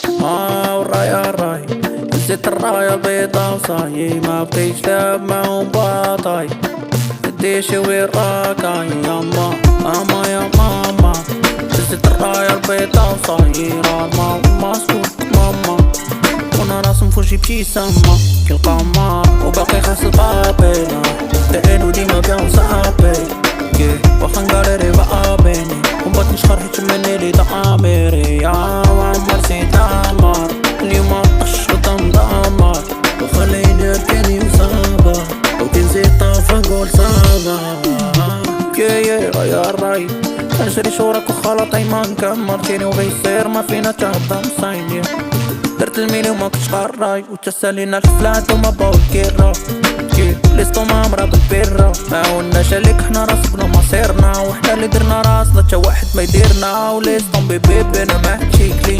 والراية الراي نسيت الراية البيضا وصاي ما بقيتش لعب معهم باطاي قديشي وين راكاي ياما ماما يا ماما نسيت الراية البيضا وصاي راما مسكوت ماما وانا راسم فوجي ابتسامة كالقمر وباقي خاص بابي لانو ديما بيان صحابي واخا نقالري بقابيني ومبات نشخر حيت مني لي دعاميري يا وعمر سيد عمر اليوم طش قدام دمر وخلي يدير كاني وصابة وكي نزيد طافة نقول صابة يا غير راي نجري شورك وخلط ايمان كمرتيني وغيصير ما فينا تهضم صايني درت الميلي وما كنتش قراي وتسالينا الفلات وما باو الكيرا ليستو ما مرض بيرا معاوناش عليك حنا راسبنا مصيرنا وحنا اللي درنا راسنا تا واحد ما يديرنا وليستو بيبي انا ما حد شيكلي